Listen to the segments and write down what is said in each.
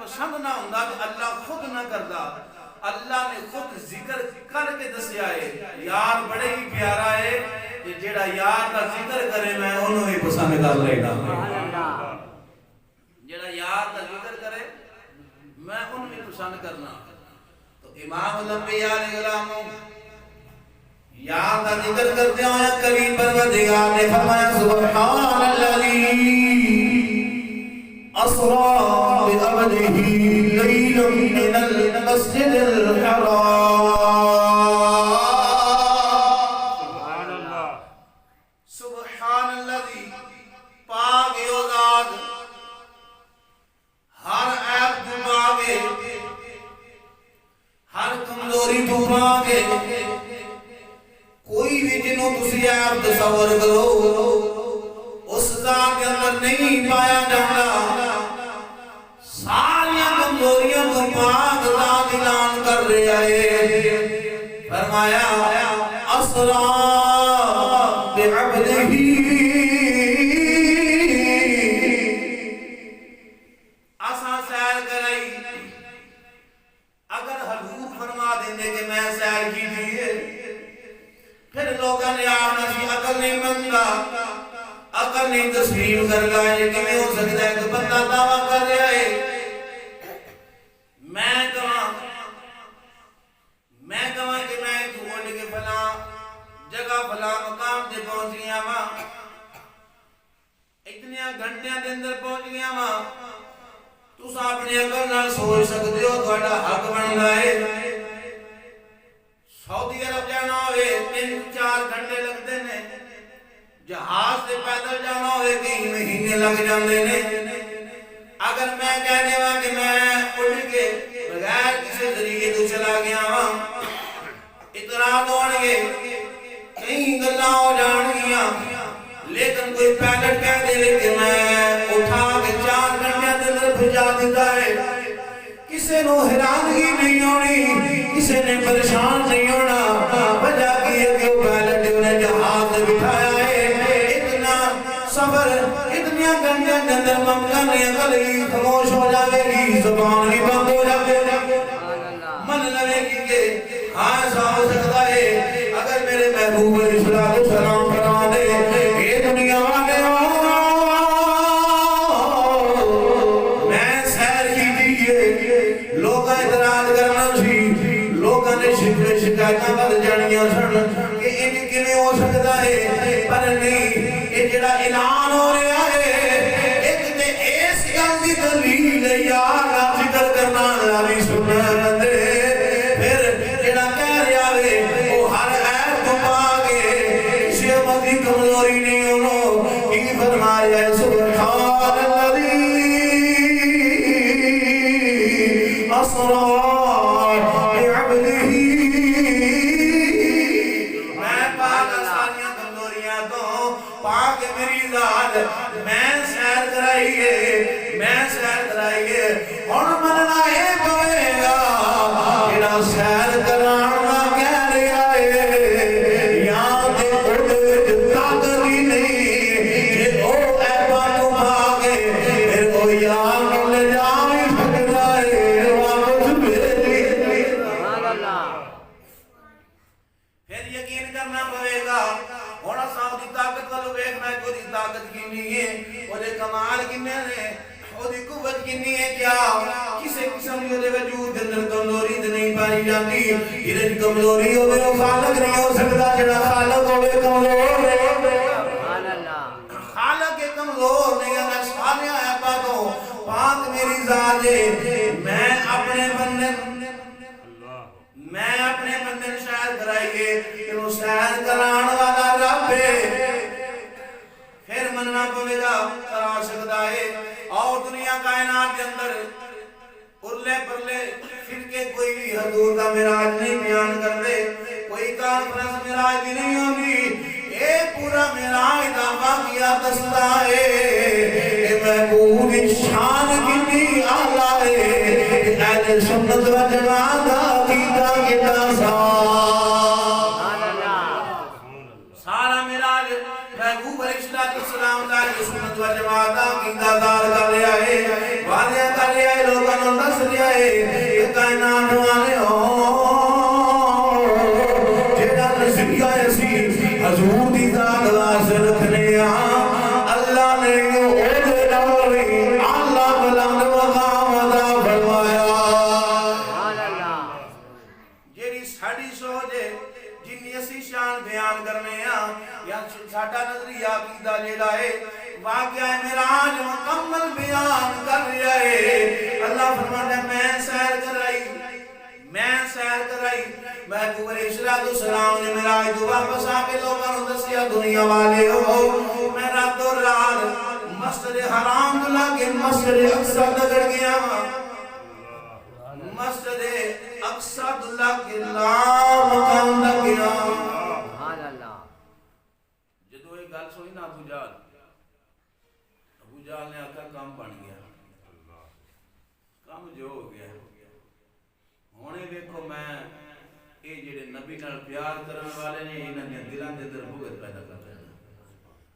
پسند نہ ہوندا کہ اللہ خود نہ کردا، اللہ نے خود ذکر کر کے دسیا ہے یار بڑے ہی پیارا ہے کہ جیڑا یار کا ذکر کرے میں انہوں ہی پسند کر لے گا، جیڑا یار کا ذکر کرے میں انہوں ہی پسند کرنا۔ تو امام الانبیاء علیہ السلام یار کا ذکر کرتے ہوئے کریم پروردگار نے فرمایا سبحان الذی اسرا بعبدہ لیلا من المسجد الحرام، سبحان اللہ، سبحان الذی پاک ہے وہ ذات ہر عیب تو پاک ہے، ہر کمزوری تو پاک ہے، کوئی بھی جنہوں تسی عیب تصور کرو اس ذات کے اندر نہیں پایا جانا، ساریاں کمزوریوں کو پاک ذات اعلان کر رہا ہے، فرمایا اسرا بعبدہ، اساں سیر کرائی، اگر حضور فرما دیندے کہ میں سیر کی دیئے پھر لوگوں نے آنا سی عقل نہیں منگا، عقل نہیں تسلیم کر گا، یہ کیوں ہو سکتا ہے کہ بندہ دعویٰ کر رہا ہے میں کہاں کہ میں چھوڑ کے فلاں جگہ فلاں مقام سے پہنچ گیا ماں، اتنے گھنٹیاں دے اندر پہنچ گیا ماں، تُس اپنی عقل نہ سوچ سکتے ہو تھوڑا حق بن گئے، سعودی عرب جانا ہوئے 3-4 گھنٹے لگتے ہیں، جہاز سے پیدل جانا ہوئے کئی مہینے لگ جاندے نے، اگر میں کہنے ہوا کہ میں اٹھ کے بغیر کسی ذریعے تو چلا گیا ہوں اطلاعات ہونے گے کہیں گلہ ہو جان گیا، لیکن کوئی پیلٹ کہہ دے کہ میں اٹھا کے 4 گھنٹے دل بھجا دیتا ہے، کسے نو حیرانگی نہیں ہونی، کسے نے پریشان نہیں ہونا، وجہ کی ہے کہ وہ پیلٹ انہیں جہاز بٹھایا ہے، اتنا سفر اتنی گھنٹے کے اندر ممکن ہے عقل خاموش ہو جاوے گی، زبان بھی بند ہو جاوے گی، من لگے گی کہ ہاں ایسا ہو سکتا ہے اگر میرے محبوب علیہ السلام فرما دے یہ دنیا والے میں سیر کی دیئے، لوگاں اعتراض کرنا سی، لوگاں نے شکوے شکایتاں بد جانیاں سن کہ ان کیویں ہو سکتا ہے، پر نہیں یہ جڑا اعلان ہو رہا ہے ایک تے اس گل دی دلیل ہے یار کا ذکر کرنا والی سنت پھر جڑا کہہ رہا ہے وہ ہر عیب تو پاک ہے، کسی مدی کمزوری نہیں ہونو، یہ فرمایا ہے سبحان الذی اسرا بعبدہ، میں پاک ساریاں کمزوریاں تو پاک میری ذات، میں سیر کرائیے، میں سیر کرائیے، اور مننا ہے پوے گا جڑا سیر کرانا کہہ رہا ہے، یہاں دے اڑ طاقت ہی نہیں کہ او ایبا تو بھاگے، پھر او یار نو لے جاوی سکتا ہے واپس بھیجی، پھر یقین کرنا پڑے گا، ہونا صاحب دی طاقت والو بیکھنا ہے، کوئی طاقت کی نہیں ہے، وہ دے کمال کنے نے، وہ دی قوت کنی ہے، کیا کسے قسم جو دے وجود کے اندر کمزوری دے نہیں پائی جاتی، یہ کمزوری ہوئے وہ خالق نہیں ہو سکتا، جڑا خالق ہوئے کمزور خالق کے کمزور نہیں، اگر سارے آیا پاکو پاک میری ذات ہے، میں اپنے بندے شاید کرائیے کہ وہ شاید کران والا رب ہے، پھر مننا پوے گا کرا سکتا ہے، اور دنیا کائنات کے اندر پرلے پرلے فرقے کوئی بھی حضور کا معراج نہیں بیان کر دے، کوئی کانفرنس معراج بھی نہیں ہوگی، اے پورا معراج دا واقعہ دستا ہے، اے محبوب شان کتنی اعلیٰ ہے، اہل سنت و جماعت عقیدہ کتنا سارا معراج محبوب علیہ السلام دا سنت و جماعت عقیدہ دار کر رہا ہے، واضح کر رہا ہے، لوگوں نظریہ ہے کائنات والے جیڑا نظریہ اسی حضور دی ذات واسطے رکھنے اللہ نے اودے نال اللہ بلند مقام عطا فرمایا سبحان اللہ جیڑی ساڈی سوچ ہے جنی اسی شان بیان کرنے یا ساڈا نظریہ عقیدہ جیڑا ہے واقعہ معراج مکمل بیان کر رہا ہے اللہ فرماتا ہے میں سیر کرائی محبوب علیہ السلام نے معراج تو واپس آ کے لوگوں نے دسیا دنیا والے ہو میں رات و رات مسجد حرام تو لا کے مسجد اقصی تک گیا مسجد اقصی تو لا کے لا مقام تک گیا سبحان اللہ جدو یہ گل سوئی نا ابو جال نے آکھا کام بن گیا کام جو ہو گیا ہونے دیکھو میں اے جڑے نبی نال پیار کرن والے نے انہاں دے دلاں دے اندر بغض پیدا کر دینا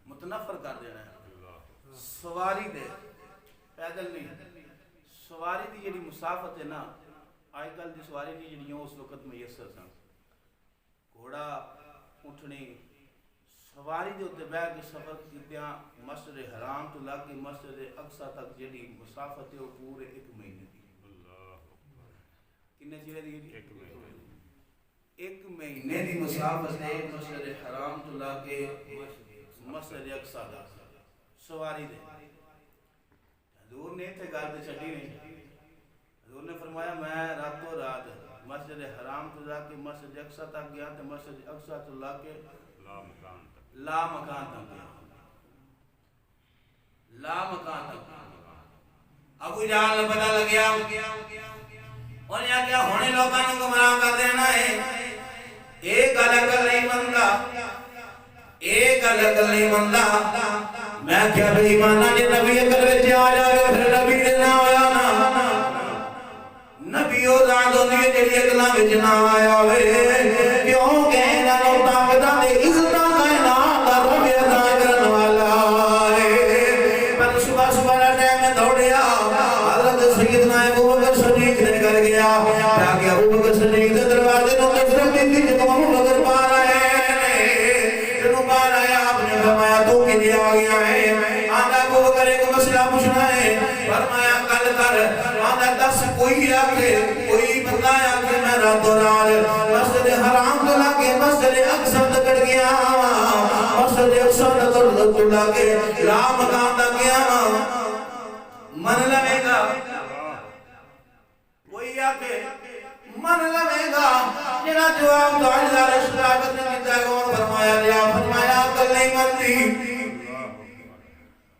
متنفر کر دینا سواری دے پیدل نہیں سواری دی جڑی مسافت ہے نا آج کل دی سواری دی جڑیاں اس وقت میسر سن گھوڑا اٹھنی سواری دے اتنے بیٹھ کے سفر کیتیاں مسجد حرام تو لگ کے مسجد اقصی تک جڑی مسافت ہے وہ پورے 1 مہینے دی کتنے چیرے دی ایک مہینے دی مسافت ہے مسجد حرام تو لگ کے مسجد اقصی تک سواری دے حضور نے تے گل تے چھڈی نہیں حضور نے فرمایا میں راتوں رات مسجد حرام تو لگ کے مسجد اقصی تک گیا تے مسجد اقصی تو لگ کے لا مکان تک لا مکان تک ابو جہل پتہ لگیا انہیں کیا ہونے لوگوں کو گمراہ کر دینا ہے ایک الگ نہیں مندا ایک الگ نہیں مندا میں کیا بے ایمانہ جی نبی اکل وچ آ جاوے پھر نبی دے نہ آیا نا نبی او ذات ہوندی ہے جڑی اکلاں وچ نہ آیا ہوئے کیوں کہ انہاں نوں طاقتاں دے عزت کائنات دا رب ادا کرن والا ہے پر صبح صبح دا ٹائم دوڑیا حضرت سیدنا ابو بکر صدیق نے کر گیا تاکہ ابو بکر صدیق دے دروازے نوں طرف دی جدوں ابو بکر پار آئے جدوں پار آیا آپ نے فرمایا تو کے لیے آ گیا ہے آندا ابو بکر ایک مسئلہ پوچھنا ہے فرمایا کل کر آندا دس کوئی آ کے کوئی بندہ آ کے میں راتوں رات مسجد حرام تو لا کے مسجد اقصی تک گیا مسجد اقصی تک لا کے لا مقام تک گیا من لگے گا کوئی آ کے من لگے گا جنا جواب دعائدار اشتراکت نے کیتا ہے اور فرمایا لیا فرمایا عقل نہیں مندی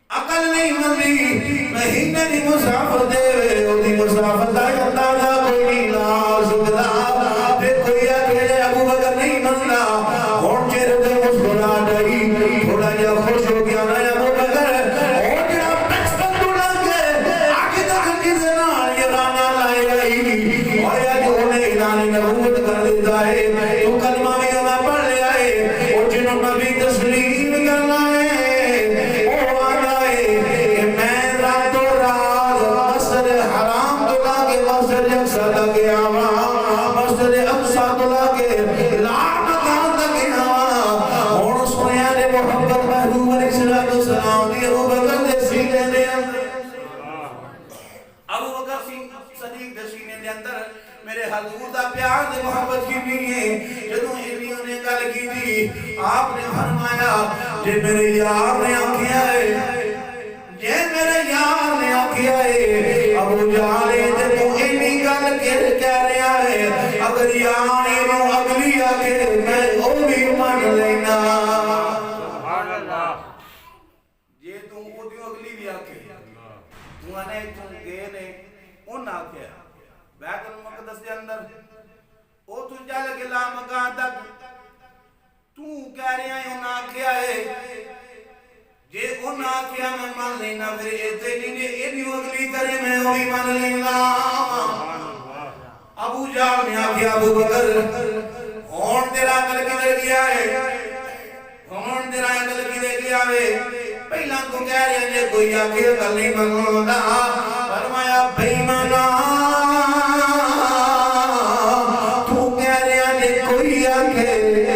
عقل نہیں مندی مہینے دی مسافت دے او دی مسافت دا اندازہ کوئی نہیں لا سکتا پھر کوئی آکے ابو بکر نہیں مندا ہون چہرے تے مسکرا گئی تھوڑا جہا خوش ہو گیا نا ابو بکر اور جڑا پچھتن تو لگ کے آگے تک کسے نال یہ رانا لائے گئی اور یا جو انہیں اعلان نبوت کر دیتا ہے تو کلمہ بھی ہمیں پڑھ لیا ہے اور جنہوں نبی تسلیم کرنا ہے وہ آنا ہے کہ میں راتوں رات مسجد حرام تو لا کے مسجد اقصی تک گیا مسجد اقصی تو لا کے لا مقام تک گیا اور سنیا نے محبت محبوب علیہ السلام دی ابو بکر دے سینے دے ابو بکر صدیق دے سینے دے اندر میرے حضور دا پیار دے محبت کی بھی ہے جدوں انہوں نے گل کی تھی آپ نے فرمایا جے میرے یار نے آکھیا ہے جے میرے یار نے آکھیا ہے ابو جہل تے تو اینی گل کہہ رہا ہے اگر یار نوں اگلی آکھے میں او بھی مان لینا سبحان اللہ جے تو او دی اگلی بھی آکھے تو انے تو گئے نے اون آکھیا بیت المقدس دے اندر او تو جل کے لا مکان تک تو کہہ رہا ہے انہاں آکھیا ہے جے انہاں آکھیا میں مان لینا پھر ایتھے نہیں نے اینی اگلی کرے میں او بھی مان لینا ابو جہل نے آکھیا ابو بکر ہون تیرا عقل کدھر گیا ہے ہون تیرا عقل کدھر گیا ہے پہلا تو کہہ رہا ہے کوئی آکھے عقل نہیں منگدا فرمایا بے ایمانہ آکھے